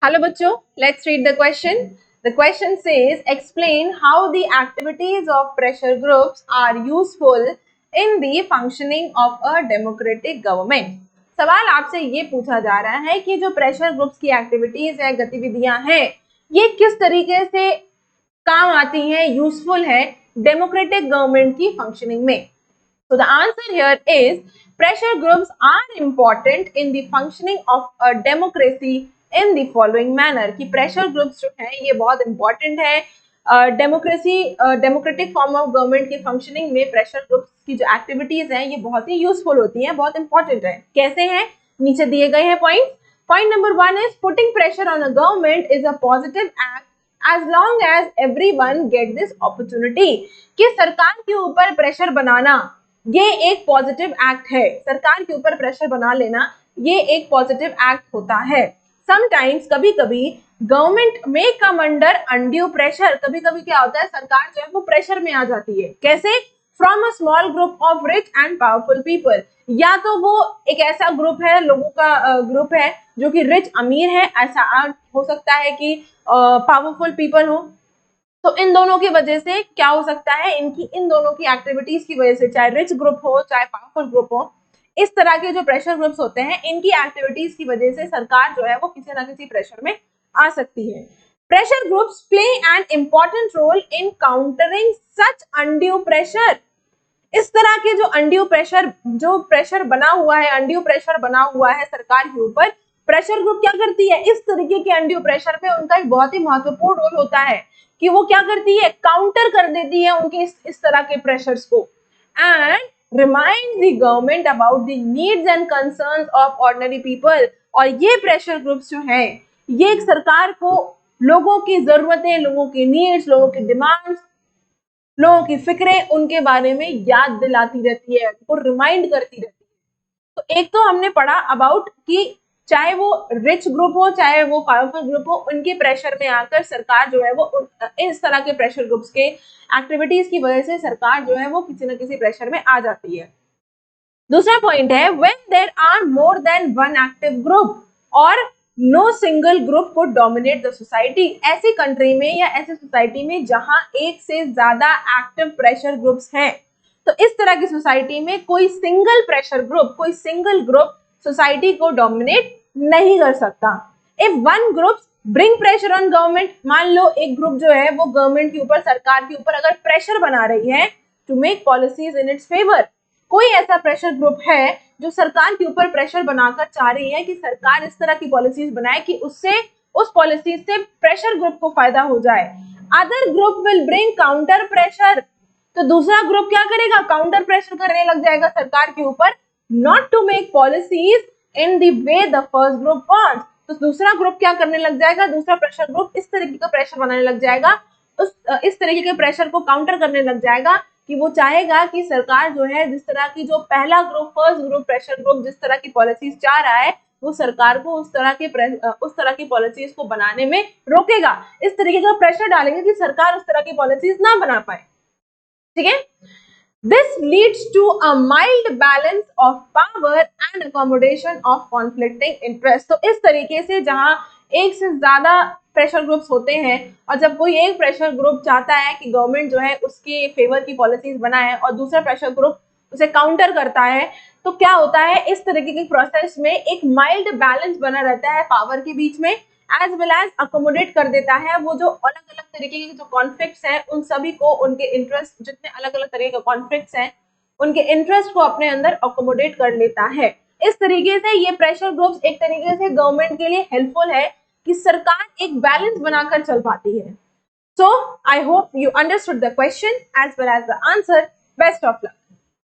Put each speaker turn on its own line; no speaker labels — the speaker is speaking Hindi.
Hello बच्चों, let's read the question. The question says, explain how the activities of pressure groups are useful in the functioning of a democratic government. सवाल आपसे ये पूछा जा रहा है कि जो प्रेशर ग्रुप्स की एक्टिविटीज है, गतिविधियां हैं, ये किस तरीके से काम आती हैं, यूजफुल है डेमोक्रेटिक गवर्नमेंट की फंक्शनिंग में. So the answer here is pressure groups are important in the functioning of a democracy in the following manner. कि pressure groups जो हैं ये बहुत important है डेमोक्रेटिक फॉर्म ऑफ गवर्नमेंट की फंक्शनिंग में. प्रेशर ग्रुप्स की जो एक्टिविटीज हैं ये बहुत ही यूजफुल होती हैं, बहुत इंपॉर्टेंट है. कैसे हैं, नीचे दिए गए हैं point. Point number 1 is putting pressure on a government is a positive act as long as everyone get this opportunity. कि सरकार के ऊपर प्रेशर बनाना ये एक पॉजिटिव एक्ट है. सरकार के ऊपर प्रेशर बना लेना ये एक पॉजिटिव एक्ट होता है. समटाइम्स कभी कभी गवर्नमेंट में कम अंडर अनड्यू प्रेशर. कभी कभी क्या होता है, सरकार जो है वो प्रेशर में आ जाती है. कैसे? From a small group of rich and powerful people. या तो वो एक ऐसा ग्रुप है, लोगों का ग्रुप है जो कि रिच अमीर है, ऐसा हो सकता है कि पावरफुल पीपल हो. तो इन दोनों की वजह से क्या हो सकता है, इन दोनों की एक्टिविटीज की वजह से, चाहे रिच ग्रुप हो चाहे पावरफुल ग्रुप हो, इस तरह के जो प्रेशर ग्रुप्स होते हैं इनकी एक्टिविटीज की वजह से सरकार जो है वो किसी ना किसी प्रेशर में आ सकती है. Pressure groups play an important role in countering such undue pressure. इस तरह के जो अनड्यू प्रेशर, जो प्रेशर बना हुआ है, अनड्यू प्रेशर बना हुआ है सरकार के ऊपर, प्रेशर ग्रुप क्या करती है, इस तरीके के अनड्यू प्रेशर पे उनका एक बहुत ही महत्वपूर्ण रोल होता है कि वो क्या करती है, काउंटर कर देती है उनके इस तरह के प्रेशर्स को and remind the government about the needs and concerns of ordinary people. और ये प्रेशर ग्रुप्स जो हैं ये एक सरकार को लोगों की जरूरतें, लोगों की नीड्स, लोगों की डिमांड्स, लोगों की फिक्रें, उनके बारे में याद दिलाती रहती है, उनको रिमाइंड करती रहती है. तो एक तो हमने पढ़ा अबाउट कि चाहे वो रिच ग्रुप हो चाहे वो पावरफुल ग्रुप हो, उनके प्रेशर में आकर सरकार जो है वो इस तरह के प्रेशर ग्रुप्स के एक्टिविटीज की वजह से सरकार जो है वो किसी न किसी प्रेशर में आ जाती है. दूसरा पॉइंट है when there are more than one active group और नो सिंगल ग्रुप को डोमिनेट द सोसाइटी. ऐसी कंट्री में या ऐसी सोसाइटी में जहां एक से ज्यादा एक्टिव प्रेशर ग्रुप्स हैं, तो इस तरह की सोसाइटी में कोई सिंगल प्रेशर ग्रुप, कोई सिंगल ग्रुप सोसाइटी को डोमिनेट नहीं कर सकता. If one group bring pressure on government, मान लो एक ग्रुप जो है वो गवर्नमेंट के ऊपर, सरकार के ऊपर अगर प्रेशर बना रही है to make policies in its favour, कोई ऐसा प्रेशर ग्रुप है जो सरकार के ऊपर प्रेशर बनाकर चाह रही है कि सरकार इस तरह की पॉलिसीज बनाए कि उससे, उस पॉलिसी से प्रेशर ग्रुप को फायदा हो जाए. Other group will bring counter pressure. तो दूसरा ग्रुप क्या करेगा, काउंटर प्रेशर करने लग जाएगा सरकार के ऊपर, not to make policies in the way the first group wants. तो दूसरा ग्रुप क्या करने लग जाएगा, दूसरा प्रेशर ग्रुप इस तरीके का प्रेशर बनाने लग जाएगा, इस तरीके के प्रेशर को काउंटर करने लग जाएगा कि वो चाहेगा कि सरकार जो है, जिस तरह की जो पहला group, first group, pressure group जिस तरह की पॉलिसीज चाह रहा है, वो सरकार को उस तरह की पॉलिसीज को बनाने में रोकेगा. इस तरीके का प्रेशर डालेंगे कि सरकार उस तरह की पॉलिसीज ना बना पाए. ठीक है. This leads to a mild balance of power and accommodation of conflicting interests. तो इस तरीके से जहां एक से ज्यादा प्रेशर ग्रुप्स होते हैं और जब कोई एक प्रेशर ग्रुप चाहता है कि गवर्नमेंट जो है उसके फेवर की पॉलिसीज बनाए और दूसरा प्रेशर ग्रुप उसे काउंटर करता है, तो क्या होता है, इस तरीके के प्रोसेस में एक माइल्ड बैलेंस बना रहता है पावर के बीच में, एज वेल एज अकोमोडेट कर देता है वो जो अलग अलग तरीके के जो कॉन्फ्लिक्ट्स हैं उन सभी को, उनके इंटरेस्ट, जितने अलग अलग तरीके के कॉन्फ्लिक्ट्स हैं उनके इंटरेस्ट को अपने अंदर अकोमोडेट कर लेता है. इस तरीके से ये प्रेशर ग्रुप्स एक तरीके से गवर्नमेंट के लिए हेल्पफुल है कि सरकार एक बैलेंस बनाकर चल पाती है. So I hope you understood the question as well as the answer. Best of luck.